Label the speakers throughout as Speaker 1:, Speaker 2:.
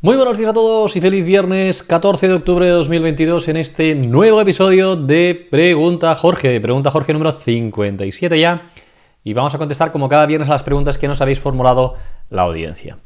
Speaker 1: Muy buenos días a todos y feliz viernes 14 de octubre de 2022 en este nuevo episodio de Pregunta Jorge. Pregunta Jorge número 57 ya. Y vamos a contestar como cada viernes a las preguntas que nos habéis formulado la audiencia.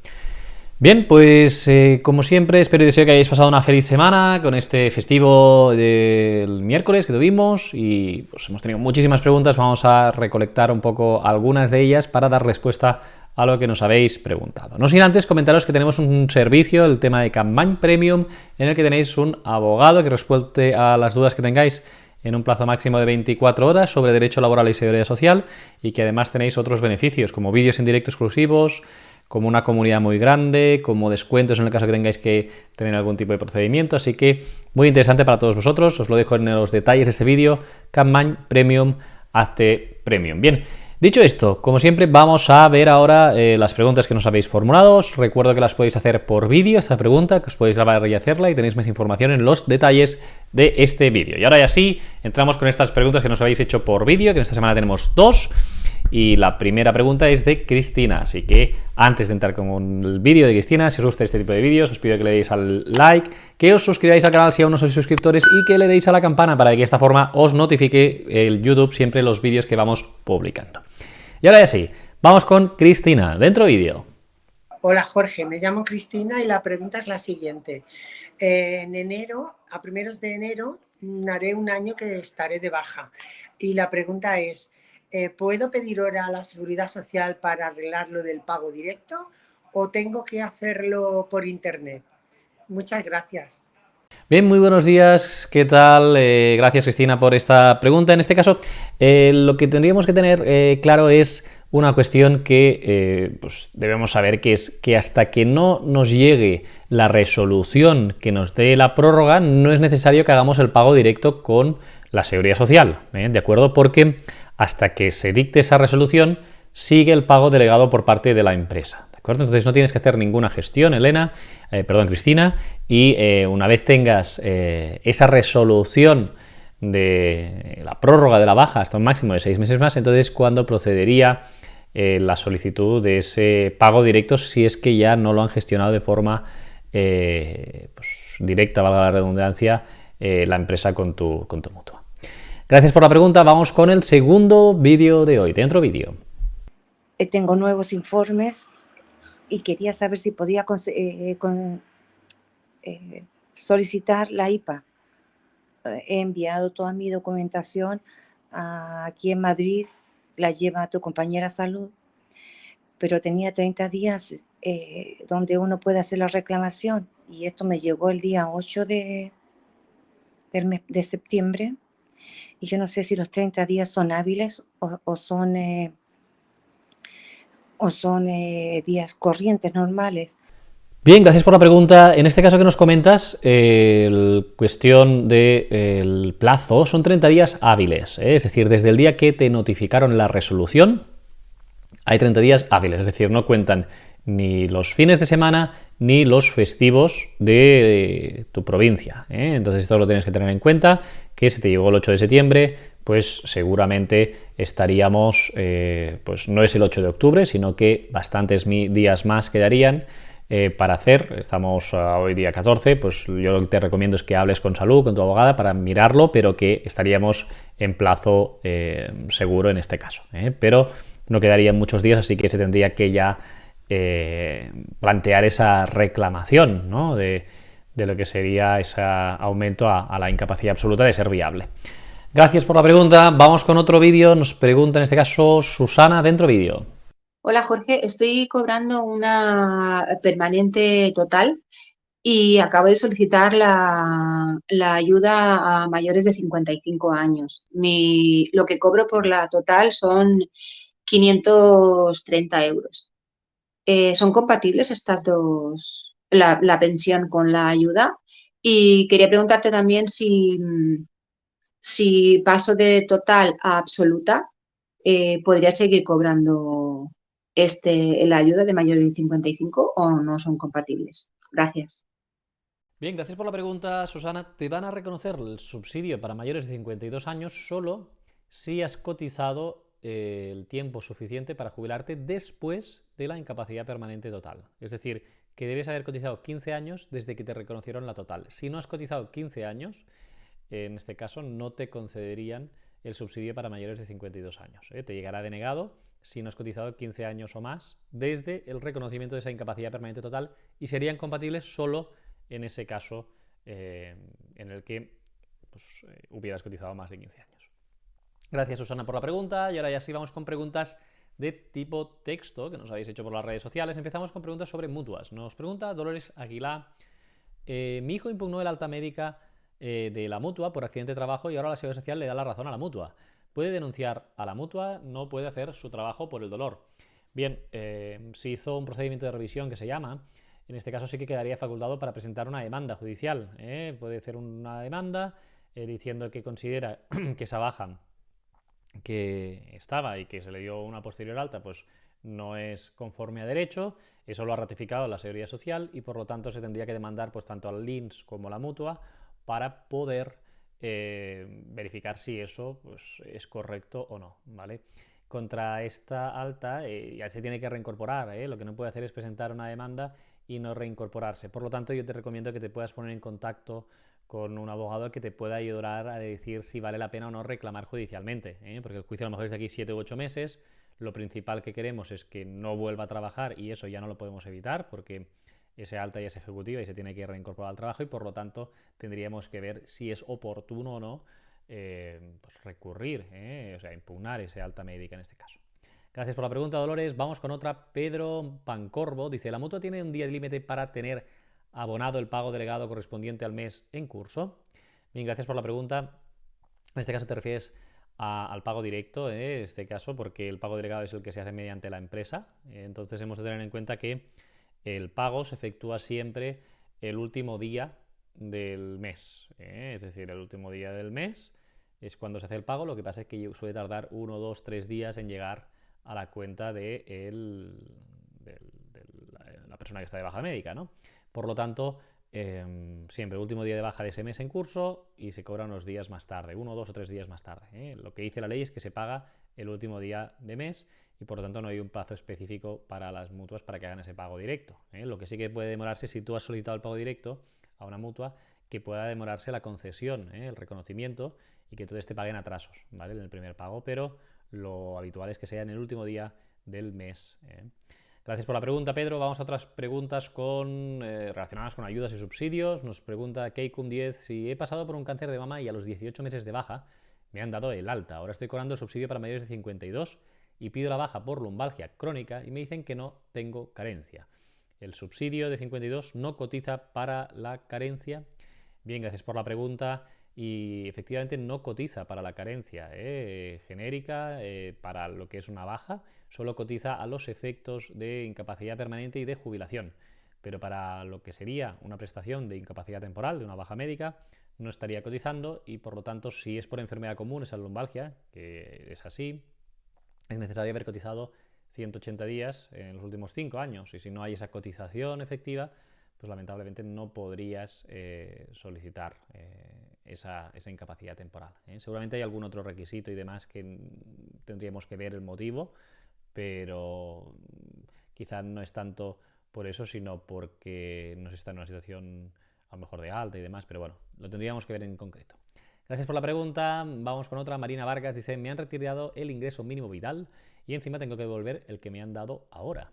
Speaker 1: Bien, pues como siempre espero y deseo que hayáis pasado una feliz semana con este festivo del miércoles que tuvimos y pues hemos tenido muchísimas preguntas. Vamos a recolectar un poco algunas de ellas para dar respuesta a lo que nos habéis preguntado. No sin antes comentaros que tenemos un servicio, el tema de Capmany Premium, en el que tenéis un abogado que responde a las dudas que tengáis en un plazo máximo de 24 horas sobre derecho laboral y seguridad social, y que además tenéis otros beneficios como vídeos en directo exclusivos, como una comunidad muy grande, como descuentos en el caso que tengáis que tener algún tipo de procedimiento. Así que muy interesante para todos vosotros, os lo dejo en los detalles de este vídeo. Capmany Premium, hazte Premium. Bien, dicho esto, como siempre vamos a ver ahora las preguntas que nos habéis formulado. Os recuerdo que las podéis hacer por vídeo, esta pregunta, que os podéis grabar y hacerla, y tenéis más información en los detalles de este vídeo. Y ahora ya sí, entramos con estas preguntas que nos habéis hecho por vídeo, que en esta semana tenemos dos. Y la primera pregunta es de Cristina, así que antes de entrar con el vídeo de Cristina, si os gusta este tipo de vídeos, os pido que le deis al like, que os suscribáis al canal si aún no sois suscriptores y que le deis a la campana para que de esta forma os notifique el YouTube siempre los vídeos que vamos publicando. Y ahora ya sí, vamos con Cristina, dentro vídeo.
Speaker 2: Hola Jorge, me llamo Cristina y la pregunta es la siguiente. En enero, a primeros de enero, haré un año que estaré de baja. Y la pregunta es, ¿puedo pedir hora a la Seguridad Social para arreglar lo del pago directo o tengo que hacerlo por internet? Muchas gracias.
Speaker 1: Bien, muy buenos días, ¿qué tal? Gracias Cristina por esta pregunta. En este caso, lo que tendríamos que tener claro es una cuestión que pues debemos saber, que es que hasta que no nos llegue la resolución que nos dé la prórroga, no es necesario que hagamos el pago directo con la Seguridad Social, ¿de acuerdo? Porque hasta que se dicte esa resolución, sigue el pago delegado por parte de la empresa. ¿De acuerdo? Entonces no tienes que hacer ninguna gestión, Cristina, y una vez tengas esa resolución de la prórroga de la baja hasta un máximo de 6 meses más, entonces cuando procedería la solicitud de ese pago directo, si es que ya no lo han gestionado de forma pues, directa, valga la redundancia, la empresa con tu mutua. Gracias por la pregunta. Vamos con el segundo vídeo de hoy. Dentro vídeo.
Speaker 3: Tengo nuevos informes y quería saber si podía solicitar la IPA. He enviado toda mi documentación aquí en Madrid, la lleva tu compañera Salud, pero tenía 30 días donde uno puede hacer la reclamación, y esto me llegó el día 8 de septiembre, y yo no sé si los 30 días son hábiles o son días corrientes normales.
Speaker 1: Bien, gracias por la pregunta. En este caso que nos comentas, cuestión del plazo, son 30 días hábiles, es decir, desde el día que te notificaron la resolución, hay 30 días hábiles, es decir, no cuentan ni los fines de semana ni los festivos de tu provincia, Entonces esto lo tienes que tener en cuenta, que si te llegó el 8 de septiembre, pues seguramente estaríamos, pues no es el 8 de octubre, sino que bastantes días más quedarían para hacer. Estamos hoy día 14, pues yo lo que te recomiendo es que hables con Salud, con tu abogada, para mirarlo, pero que estaríamos en plazo seguro en este caso, pero no quedarían muchos días, así que se tendría que ya plantear esa reclamación, ¿no? de lo que sería ese aumento a la incapacidad absoluta de ser viable. Gracias por la pregunta. Vamos con otro vídeo. Nos pregunta en este caso Susana, dentro vídeo.
Speaker 4: Hola Jorge, estoy cobrando una permanente total y acabo de solicitar la ayuda a mayores de 55 años. Lo que cobro por la total son 530 euros. ¿Son compatibles estas dos, la pensión con la ayuda? Y quería preguntarte también si paso de total a absoluta, ¿podría seguir cobrando la ayuda de mayores de 55 o no son compatibles? Gracias.
Speaker 1: Bien, gracias por la pregunta, Susana. Te van a reconocer el subsidio para mayores de 52 años solo si has cotizado el tiempo suficiente para jubilarte después de la incapacidad permanente total. Es decir, que debes haber cotizado 15 años desde que te reconocieron la total. Si no has cotizado 15 años, en este caso no te concederían el subsidio para mayores de 52 años. Te llegará denegado si no has cotizado 15 años o más desde el reconocimiento de esa incapacidad permanente total y serían compatibles solo en ese caso en el que pues, hubieras cotizado más de 15 años. Gracias, Susana, por la pregunta. Y ahora ya sí vamos con preguntas de tipo texto que nos habéis hecho por las redes sociales. Empezamos con preguntas sobre mutuas. Nos pregunta Dolores Aguilar. Mi hijo impugnó el alta médica de la mutua por accidente de trabajo y ahora la Seguridad Social le da la razón a la mutua. ¿Puede denunciar a la mutua? No puede hacer su trabajo por el dolor. Bien, se hizo un procedimiento de revisión que se llama. En este caso sí que quedaría facultado para presentar una demanda judicial. Puede hacer una demanda diciendo que considera que esa baja que estaba y que se le dio una posterior alta, pues no es conforme a derecho, eso lo ha ratificado la Seguridad Social y por lo tanto se tendría que demandar pues tanto al INS como a la mutua para poder verificar si eso pues, es correcto o no, ¿vale? Contra esta alta ya se tiene que reincorporar, lo que no puede hacer es presentar una demanda y no reincorporarse. Por lo tanto, yo te recomiendo que te puedas poner en contacto con un abogado que te pueda ayudar a decir si vale la pena o no reclamar judicialmente, porque el juicio a lo mejor es de aquí 7 u 8 meses. Lo principal que queremos es que no vuelva a trabajar y eso ya no lo podemos evitar porque ese alta ya es ejecutiva y se tiene que reincorporar al trabajo y por lo tanto tendríamos que ver si es oportuno o no pues recurrir, o sea, impugnar ese alta médica en este caso. Gracias por la pregunta, Dolores. Vamos con otra. Pedro Pancorbo dice, ¿la mutua tiene un día límite para tener abonado el pago delegado correspondiente al mes en curso? Bien, gracias por la pregunta. En este caso te refieres al pago directo, en este caso, porque el pago delegado es el que se hace mediante la empresa. Entonces hemos de tener en cuenta que el pago se efectúa siempre el último día del mes, es decir, el último día del mes es cuando se hace el pago. Lo que pasa es que suele tardar 1, 2, 3 días en llegar a la cuenta de la persona que está de baja médica, ¿no? Por lo tanto, siempre el último día de baja de ese mes en curso y se cobra unos días más tarde, 1, 2 o 3 días más tarde. Lo que dice la ley es que se paga el último día de mes y por lo tanto no hay un plazo específico para las mutuas para que hagan ese pago directo. Lo que sí que puede demorarse si tú has solicitado el pago directo a una mutua, que pueda demorarse la concesión, el reconocimiento y que entonces te paguen atrasos, ¿vale? En el primer pago, pero lo habitual es que sea en el último día del mes. Gracias por la pregunta, Pedro. Vamos a otras preguntas relacionadas con ayudas y subsidios. Nos pregunta Keikun10 si he pasado por un cáncer de mama y a los 18 meses de baja me han dado el alta. Ahora estoy cobrando el subsidio para mayores de 52 y pido la baja por lumbalgia crónica y me dicen que no tengo carencia. El subsidio de 52 no cotiza para la carencia. Bien, gracias por la pregunta. Y efectivamente no cotiza para la carencia genérica, para lo que es una baja, solo cotiza a los efectos de incapacidad permanente y de jubilación. Pero para lo que sería una prestación de incapacidad temporal, de una baja médica, no estaría cotizando y por lo tanto, si es por enfermedad común, esa lumbalgia, que es así, es necesario haber cotizado 180 días en los últimos 5 años y si no hay esa cotización efectiva, pues lamentablemente no podrías solicitar esa incapacidad temporal. Seguramente hay algún otro requisito y demás que tendríamos que ver el motivo, pero quizá no es tanto por eso, sino porque no se está en una situación a lo mejor de alta y demás, pero bueno, lo tendríamos que ver en concreto. Gracias por la pregunta. Vamos con otra. Marina Vargas dice, me han retirado el ingreso mínimo vital y encima tengo que devolver el que me han dado ahora.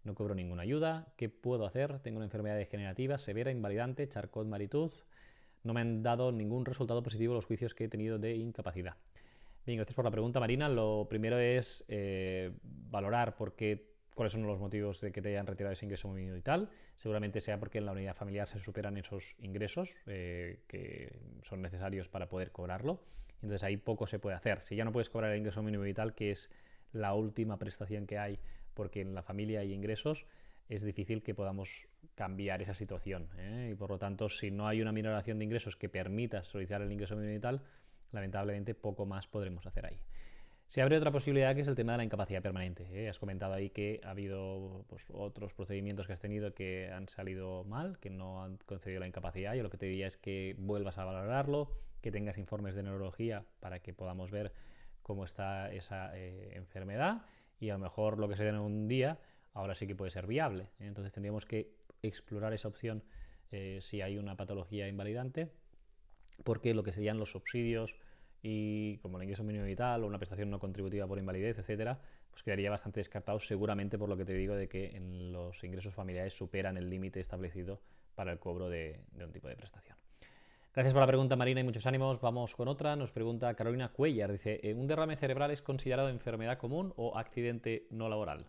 Speaker 1: No cobro ninguna ayuda. ¿Qué puedo hacer? Tengo una enfermedad degenerativa severa, invalidante, Charcot-Marie-Tooth. No me han dado ningún resultado positivo los juicios que he tenido de incapacidad. Bien, gracias por la pregunta, Marina. Lo primero es valorar cuáles son los motivos de que te hayan retirado ese ingreso mínimo vital. Seguramente sea porque en la unidad familiar se superan esos ingresos que son necesarios para poder cobrarlo. Entonces ahí poco se puede hacer. Si ya no puedes cobrar el ingreso mínimo vital, que es la última prestación que hay, porque en la familia hay ingresos, es difícil que podamos cambiar esa situación. Y por lo tanto, si no hay una minoración de ingresos que permita solicitar el ingreso mínimo vital, lamentablemente poco más podremos hacer ahí. Se abre otra posibilidad que es el tema de la incapacidad permanente. Has comentado ahí que ha habido otros procedimientos que has tenido que han salido mal, que no han concedido la incapacidad. Yo lo que te diría es que vuelvas a valorarlo, que tengas informes de neurología para que podamos ver cómo está esa enfermedad y a lo mejor lo que se da en un día ahora sí que puede ser viable. Entonces tendríamos que explorar esa opción si hay una patología invalidante, porque lo que serían los subsidios y como el ingreso mínimo vital o una prestación no contributiva por invalidez, etcétera, pues quedaría bastante descartado, seguramente por lo que te digo de que en los ingresos familiares superan el límite establecido para el cobro de un tipo de prestación. Gracias por la pregunta, Marina, y muchos ánimos. Vamos con otra. Nos pregunta Carolina Cuellar. Dice, ¿un derrame cerebral es considerado enfermedad común o accidente no laboral?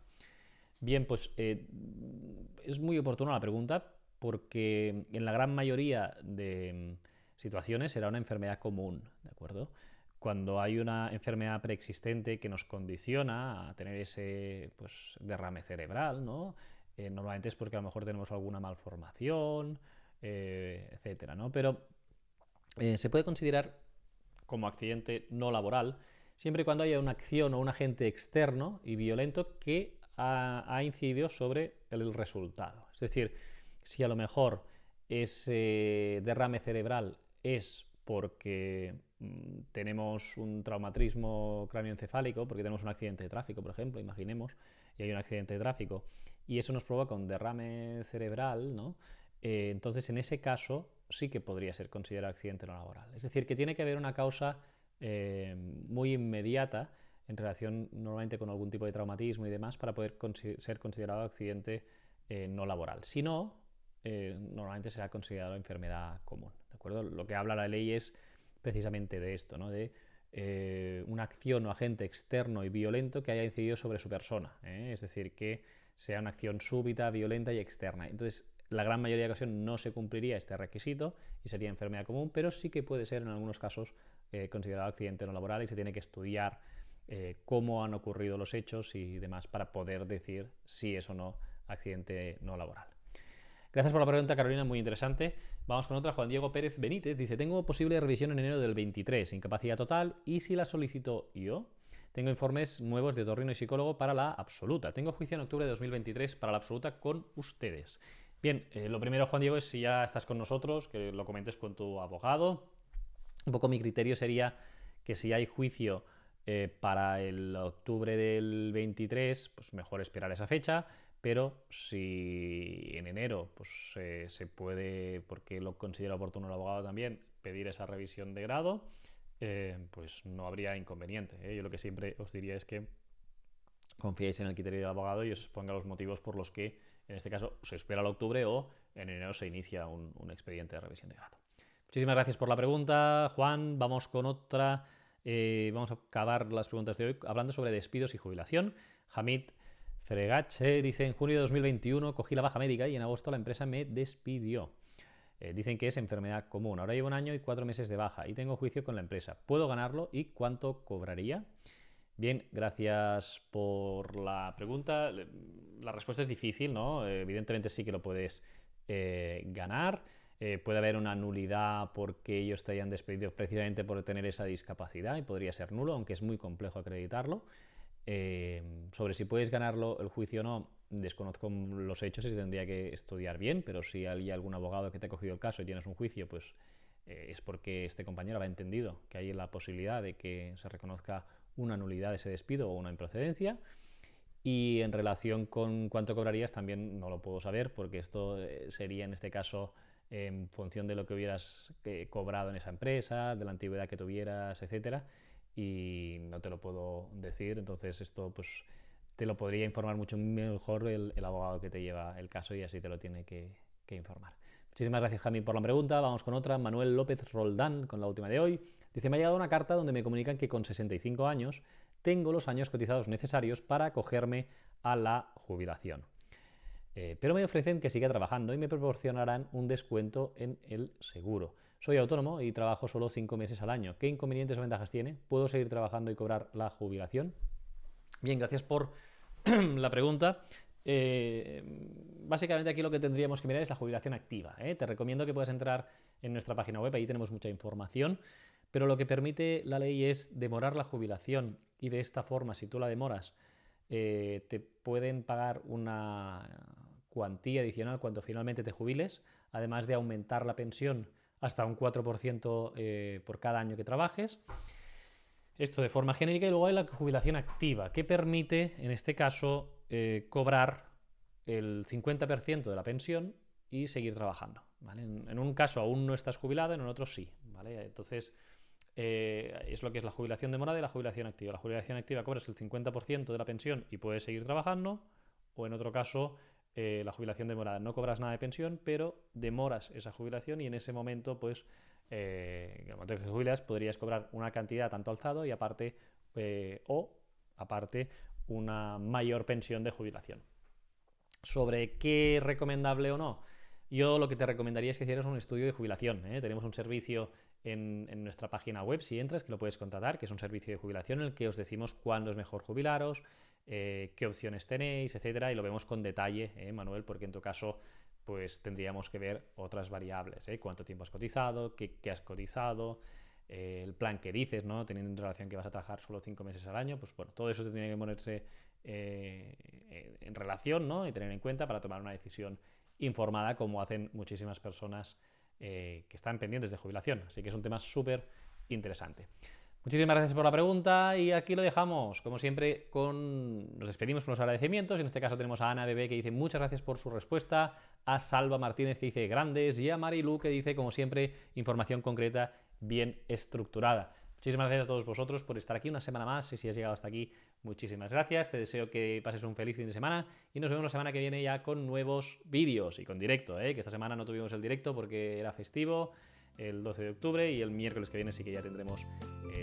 Speaker 1: Bien, pues es muy oportuna la pregunta porque en la gran mayoría de situaciones será una enfermedad común, ¿de acuerdo? Cuando hay una enfermedad preexistente que nos condiciona a tener ese pues, derrame cerebral, ¿no? Normalmente es porque a lo mejor tenemos alguna malformación, etcétera, ¿no? Pero se puede considerar como accidente no laboral siempre y cuando haya una acción o un agente externo y violento que ha incidido sobre el resultado. Es decir, si a lo mejor ese derrame cerebral es porque tenemos un traumatismo cráneoencefálico, porque tenemos un accidente de tráfico, por ejemplo, imaginemos, y hay un accidente de tráfico, y eso nos provoca un derrame cerebral, ¿no? Entonces, en ese caso, sí que podría ser considerado accidente no laboral. Es decir, que tiene que haber una causa muy inmediata en relación normalmente con algún tipo de traumatismo y demás para poder ser considerado accidente no laboral. Si no, normalmente será considerado enfermedad común, ¿de acuerdo? Lo que habla la ley es precisamente de esto, ¿no? De una acción o agente externo y violento que haya incidido sobre su persona, es decir, que sea una acción súbita, violenta y externa. Entonces, la gran mayoría de ocasiones no se cumpliría este requisito y sería enfermedad común, pero sí que puede ser en algunos casos considerado accidente no laboral y se tiene que estudiar cómo han ocurrido los hechos y demás para poder decir si es o no accidente no laboral. Gracias por la pregunta, Carolina, muy interesante. Vamos con otra. Juan Diego Pérez Benítez dice, tengo posible revisión en enero del 23, incapacidad total, y si la solicito yo, tengo informes nuevos de otorrino y psicólogo para la absoluta. Tengo juicio en octubre de 2023 para la absoluta con ustedes. Bien, lo primero, Juan Diego, es si ya estás con nosotros, que lo comentes con tu abogado. Un poco mi criterio sería que si hay juicio para el octubre del 23, pues mejor esperar esa fecha, pero si en enero pues se puede, porque lo considera oportuno el abogado también, pedir esa revisión de grado, pues no habría inconveniente. Yo lo que siempre os diría es que confiéis en el criterio del abogado y os exponga los motivos por los que, en este caso, se espera el octubre o en enero se inicia un expediente de revisión de grado. Muchísimas gracias por la pregunta, Juan. Vamos con otra. Vamos a acabar las preguntas de hoy hablando sobre despidos y jubilación. Hamid Fregache dice, en junio de 2021 cogí la baja médica y en agosto la empresa me despidió. Dicen que es enfermedad común. Ahora llevo 1 año y 4 meses de baja y tengo juicio con la empresa. ¿Puedo ganarlo y cuánto cobraría? Bien, gracias por la pregunta. La respuesta es difícil, ¿no? Evidentemente sí que lo puedes ganar. Puede haber una nulidad porque ellos te hayan despedido precisamente por tener esa discapacidad y podría ser nulo, aunque es muy complejo acreditarlo. Sobre si puedes ganarlo el juicio o no, desconozco los hechos y se tendría que estudiar bien, pero si hay algún abogado que te ha cogido el caso y tienes un juicio, pues es porque este compañero ha entendido que hay la posibilidad de que se reconozca una nulidad de ese despido o una improcedencia. Y en relación con cuánto cobrarías también no lo puedo saber porque esto sería en este caso en función de lo que hubieras cobrado en esa empresa, de la antigüedad que tuvieras, etcétera, y no te lo puedo decir. Entonces esto pues te lo podría informar mucho mejor el abogado que te lleva el caso y así te lo tiene que informar. Muchísimas gracias, Jamie, por la pregunta. Vamos con otra. Manuel López Roldán, con la última de hoy. Dice, me ha llegado una carta donde me comunican que con 65 años tengo los años cotizados necesarios para acogerme a la jubilación. Pero me ofrecen que siga trabajando y me proporcionarán un descuento en el seguro. Soy autónomo y trabajo solo 5 meses al año. ¿Qué inconvenientes o ventajas tiene? ¿Puedo seguir trabajando y cobrar la jubilación? Bien, gracias por la pregunta. Básicamente aquí lo que tendríamos que mirar es la jubilación activa. Te recomiendo que puedas entrar en nuestra página web, ahí tenemos mucha información, pero lo que permite la ley es demorar la jubilación y de esta forma, si tú la demoras, te pueden pagar una cuantía adicional cuando finalmente te jubiles, además de aumentar la pensión hasta un 4% por cada año que trabajes. Esto de forma genérica. Y luego hay la jubilación activa, que permite, en este caso, cobrar el 50% de la pensión y seguir trabajando, ¿vale? En un caso aún no estás jubilado, en otro sí, ¿vale? Entonces, es lo que es la jubilación demorada y la jubilación activa. La jubilación activa cobras el 50% de la pensión y puedes seguir trabajando, o en otro caso, la jubilación demorada. No cobras nada de pensión, pero demoras esa jubilación y en ese momento, pues, en el momento que te jubilas, podrías cobrar una cantidad tanto alzado y aparte, una mayor pensión de jubilación. ¿Sobre qué es recomendable o no? Yo lo que te recomendaría es que hicieras un estudio de jubilación, ¿eh? Tenemos un servicio en nuestra página web, si entras, que lo puedes contratar, que es un servicio de jubilación en el que os decimos cuándo es mejor jubilaros, qué opciones tenéis, etcétera, y lo vemos con detalle, Manuel, porque en tu caso pues tendríamos que ver otras variables, cuánto tiempo has cotizado, qué has cotizado, el plan que dices, ¿no? Teniendo en relación que vas a trabajar solo 5 meses al año, pues bueno, todo eso te tiene que ponerse en relación, ¿no? Y tener en cuenta para tomar una decisión informada, como hacen muchísimas personas que están pendientes de jubilación. Así que es un tema súper interesante. Muchísimas gracias por la pregunta y aquí lo dejamos. Como siempre, nos despedimos con los agradecimientos. En este caso tenemos a Ana Bebé que dice muchas gracias por su respuesta, a Salva Martínez que dice grandes y a Marilu que dice, como siempre, información concreta, bien estructurada. Muchísimas gracias a todos vosotros por estar aquí una semana más y si has llegado hasta aquí, muchísimas gracias. Te deseo que pases un feliz fin de semana y nos vemos la semana que viene ya con nuevos vídeos y con directo, que esta semana no tuvimos el directo porque era festivo, el 12 de octubre, y el miércoles que viene sí que ya tendremos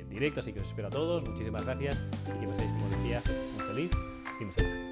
Speaker 1: directo, así que os espero a todos. Muchísimas gracias y que paséis, como decía, un feliz fin de semana.